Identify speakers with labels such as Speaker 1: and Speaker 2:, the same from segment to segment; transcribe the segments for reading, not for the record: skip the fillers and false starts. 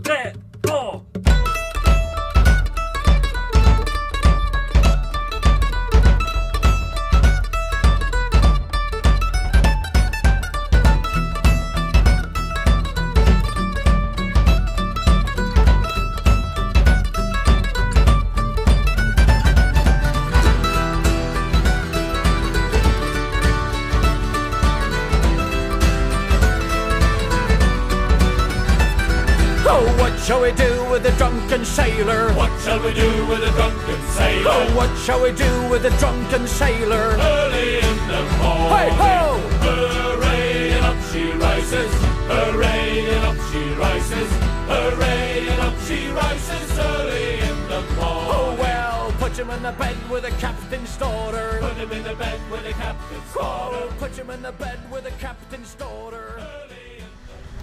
Speaker 1: 셋, 고!
Speaker 2: What shall we do with a drunken sailor?
Speaker 1: What shall we do with a drunken sailor?
Speaker 2: Oh, what shall we do with a drunken sailor?
Speaker 1: Early in the morning,
Speaker 2: Hey ho!
Speaker 1: hooray, and up she rises. Hooray, and up she rises. Hooray, and up she rises early in the morning.
Speaker 2: Oh well, put him in the bed with the captain's daughter.
Speaker 1: Put him in the bed with the captain's daughter.
Speaker 2: Oh, put him in the bed with the captain's daughter.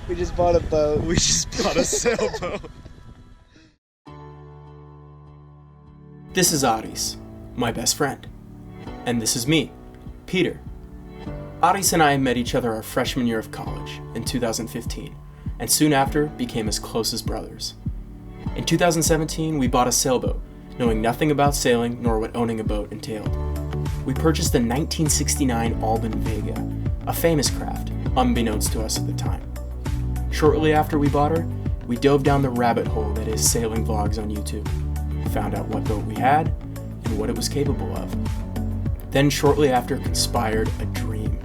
Speaker 3: We just bought a boat.
Speaker 4: We just bought a sailboat.
Speaker 5: This is Achilles, my best friend. And this is me, Peter. Achilles and I met each other our freshman year of college in 2015, and soon after became as close as brothers. In 2017, we bought a sailboat, knowing nothing about sailing nor what owning a boat entailed. We purchased a 1969 Alban Vega, a famous craft, unbeknownst to us at the time. Shortly after we bought her, we dove down the rabbit hole that is sailing vlogs on YouTube, found out what boat we had and what it was capable of. Then shortly after conspired a dream,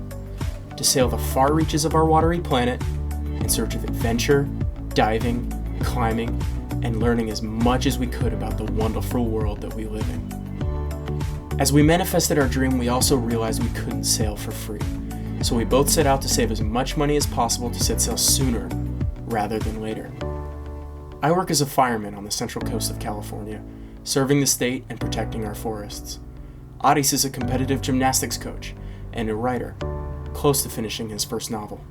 Speaker 5: to sail the far reaches of our watery planet in search of adventure, diving, climbing, and learning as much as we could about the wonderful world that we live in. As we manifested our dream, we also realized we couldn't sail for free. So we both set out to save as much money as possible to set sail sooner rather than later. I work as a fireman on the central coast of California, serving the state and protecting our forests. Achilles is a competitive gymnastics coach and a writer, close to finishing his first novel.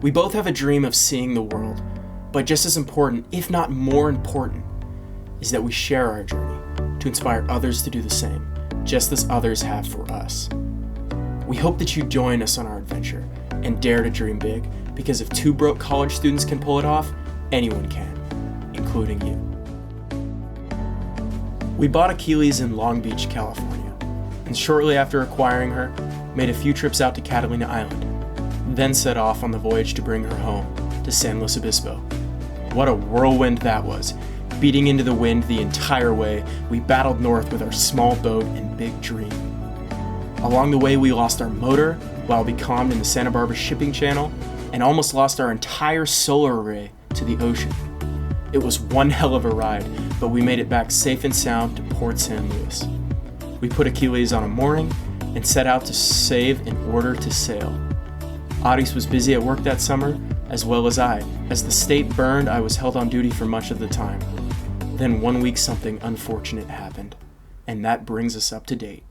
Speaker 5: We both have a dream of seeing the world, but just as important, if not more important, is that we share our journey to inspire others to do the same, just as others have for us. We hope that you join us on our adventure and dare to dream big, because if two broke college students can pull it off, anyone can, including you. We bought Achilles in Long Beach, California, and shortly after acquiring her, made a few trips out to Catalina Island, then set off on the voyage to bring her home to San Luis Obispo. What a whirlwind that was. Beating into the wind the entire way, we battled north with our small boat and big dream. Along the way, we lost our motor while becalmed in the Santa Barbara shipping channel and almost lost our entire solar array to the ocean. It was one hell of a ride, but we made it back safe and sound to Port San Luis. We put Achilles on a mooring and set out to save in order to sail. Achilles was busy at work that summer, as well as I. As the state burned, I was held on duty for much of the time. Then one week something unfortunate happened, and that brings us up to date.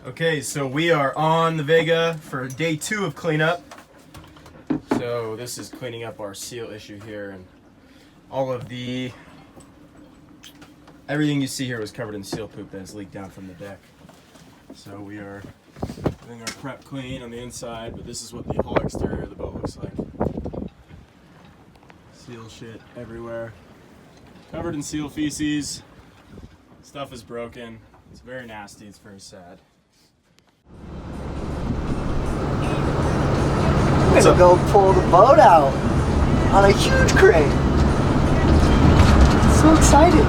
Speaker 5: Okay, so we are on the Vega for day 2 of cleanup. So this is cleaning up our seal issue here, and all of everything you see here was covered in seal poop that has leaked down from the deck. So we are doing our prep clean on the inside, but this is what the whole exterior of the boat looks like. Seal shit everywhere. Covered in seal feces. Stuff is broken. It's very nasty, it's very sad.
Speaker 3: We're gonna go pull the boat out on a huge crane. So excited.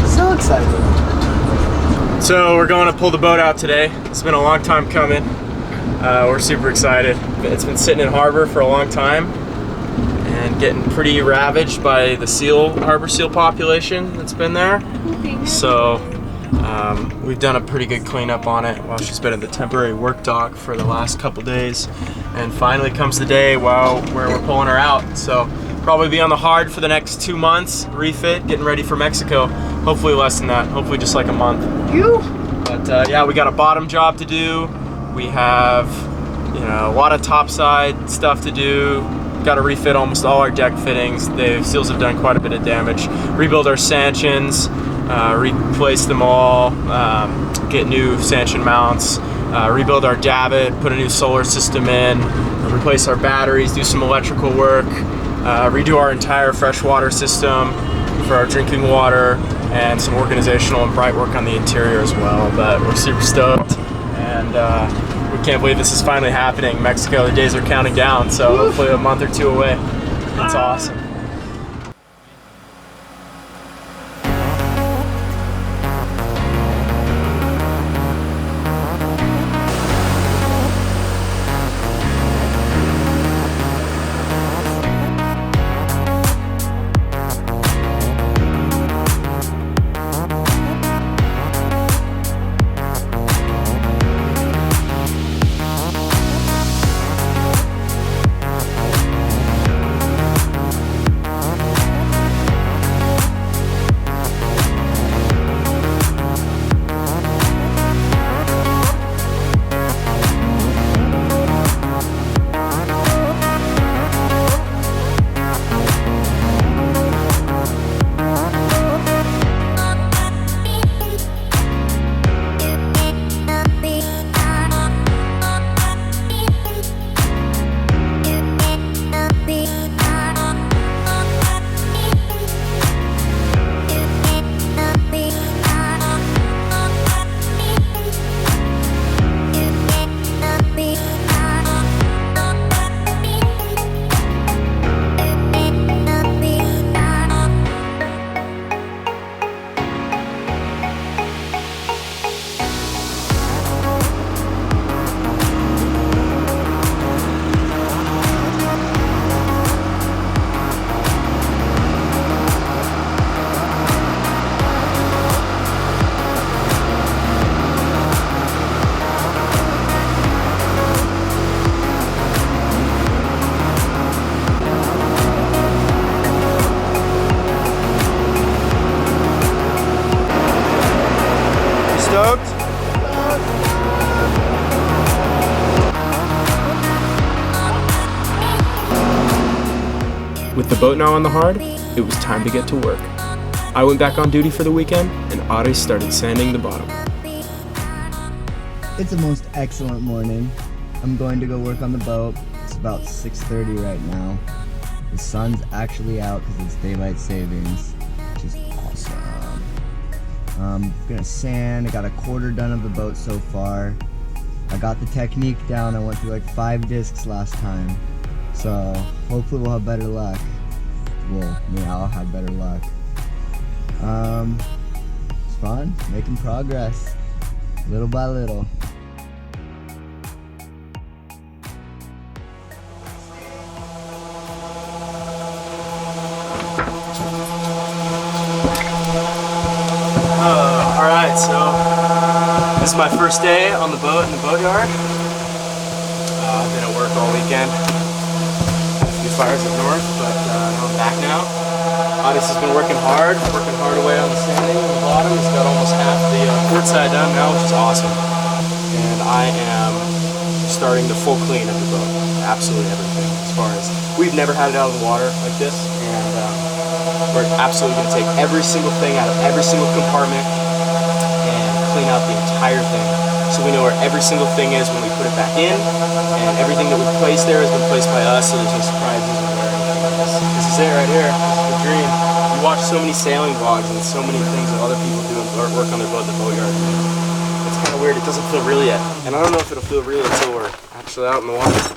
Speaker 3: So excited.
Speaker 5: So we're going to pull the boat out today. It's been a long time coming. We're super excited. It's been sitting in harbor for a long time and getting pretty ravaged by the harbor seal population that's been there. So we've done a pretty good cleanup on it while she's been in the temporary work dock for the last couple days. And finally comes the day where we're pulling her out. So probably be on the hard for the next 2 months, refit, getting ready for Mexico. Hopefully less than that, hopefully just like a month. But yeah, we got a bottom job to do. We have, a lot of topside stuff to do. Got to refit almost all our deck fittings. The seals have done quite a bit of damage. Rebuild our stanchions, replace them all, get new stanchion mounts, rebuild our davit, put a new solar system in, replace our batteries, do some electrical work, redo our entire freshwater system for our drinking water, and some organizational and bright work on the interior as well. But we're super stoked, and we can't believe this is finally happening. Mexico, the days are counting down, so hopefully a month or 2 away. That's awesome. With the boat now on the hard, it was time to get to work. I went back on duty for the weekend, and Aris started sanding the bottom.
Speaker 3: It's a most excellent morning. I'm going to go work on the boat. It's about 6:30 right now. The sun's actually out because it's daylight savings, which is awesome. I'm gonna sand. I got a quarter done of the boat so far. I got the technique down. I went through like 5 discs last time. So hopefully we'll have better luck. Well, I'll have better luck. It's fun, making progress, little by little.
Speaker 5: Alright, so this is my first day on the boat in the boatyard. I've been at work all weekend. Fires up north, but I'm back now. Aris has been working hard away on the sanding on the bottom. He's got almost half the port side done now, which is awesome. and I am starting the full clean of the boat. Absolutely everything. As far as we've never had it out of the water like this, and we're absolutely going to take every single thing out of every single compartment and clean out the entire thing, so we know where every single thing is when we put it back in, and everything that we placed there has been placed by us, so there's no surprises or anything. This is it right here. This is the dream. You watch so many sailing vlogs and so many things that other people do and work on their boat in the boatyard. It's kind of weird. It doesn't feel real yet, and I don't know if it'll feel real until we're actually out in the water.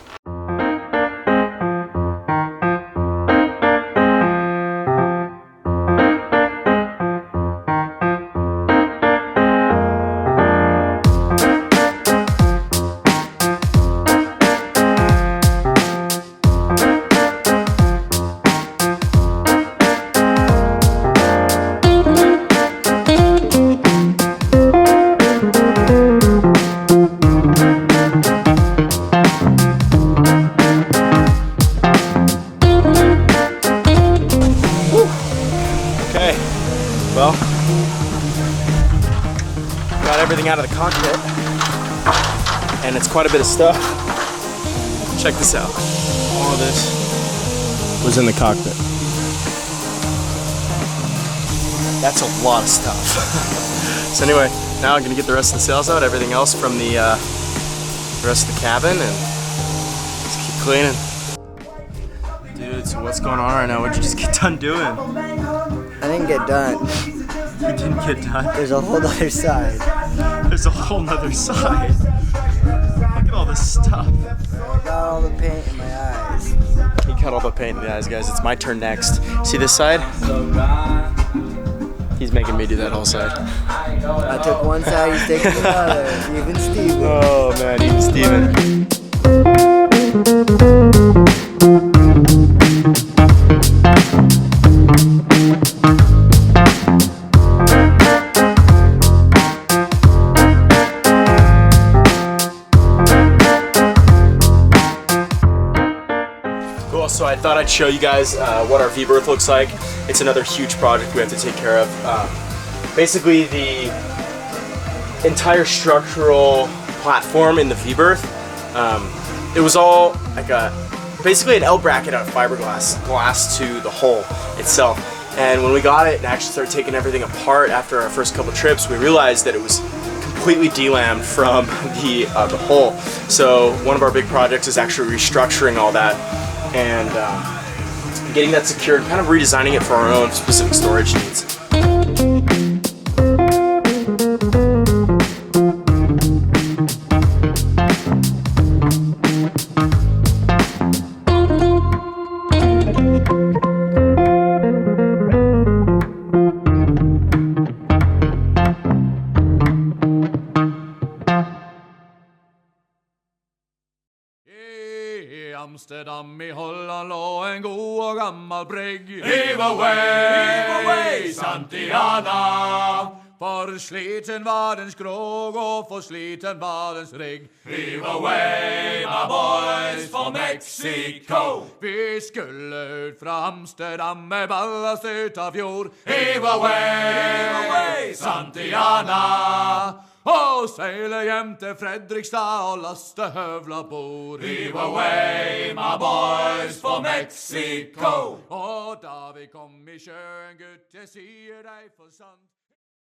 Speaker 5: Okay, well, got everything out of the cockpit, and it's quite a bit of stuff. Check this out. All of this was in the cockpit. That's a lot of stuff. So anyway, now I'm gonna get the rest of the sails out, everything else from the rest of the cabin, and just keep cleaning. Dude, so what's going on right now? What'd you just get done doing?
Speaker 3: I didn't get done.
Speaker 5: You didn't get done?
Speaker 3: There's a whole other side.
Speaker 5: There's a whole nother side. Look at all this stuff.
Speaker 3: I got all the paint in my eyes.
Speaker 5: He got all the paint in the eyes, guys. It's my turn next. See this side? He's making me do that whole side.
Speaker 3: I took one side, he's taking the other. Even Steven.
Speaker 5: Oh man, even Steven. Cool, so I thought I'd show you guys what our V-berth looks like. It's another huge project we have to take care of. Basically, the entire structural platform in the V-berth, it was all like basically an L bracket out of fiberglass, glass to the hull itself. And when we got it and actually started taking everything apart after our first couple trips, we realized that it was completely delammed from the hull. So one of our big projects is actually restructuring all that and getting that secured, kind of redesigning it for our own specific storage needs.
Speaker 2: Amsterdam I Holland lå en god og gammal brygg.
Speaker 1: Heave away, Santiana.
Speaker 2: For sliten var dens krog og for sliten var dens rigg.
Speaker 1: Heave away, my boys, for Mexico.
Speaker 2: Vi skulle ut fra Amsterdam med ballast ut av fjord.
Speaker 1: Heave away, Santiana.
Speaker 2: Og seile hjem til Fredrikstad og laste høvla bord.
Speaker 1: Heave away, my boys, for Mexico.
Speaker 2: Og da vi kom I sjøen, gutt, jeg sier deg for sant.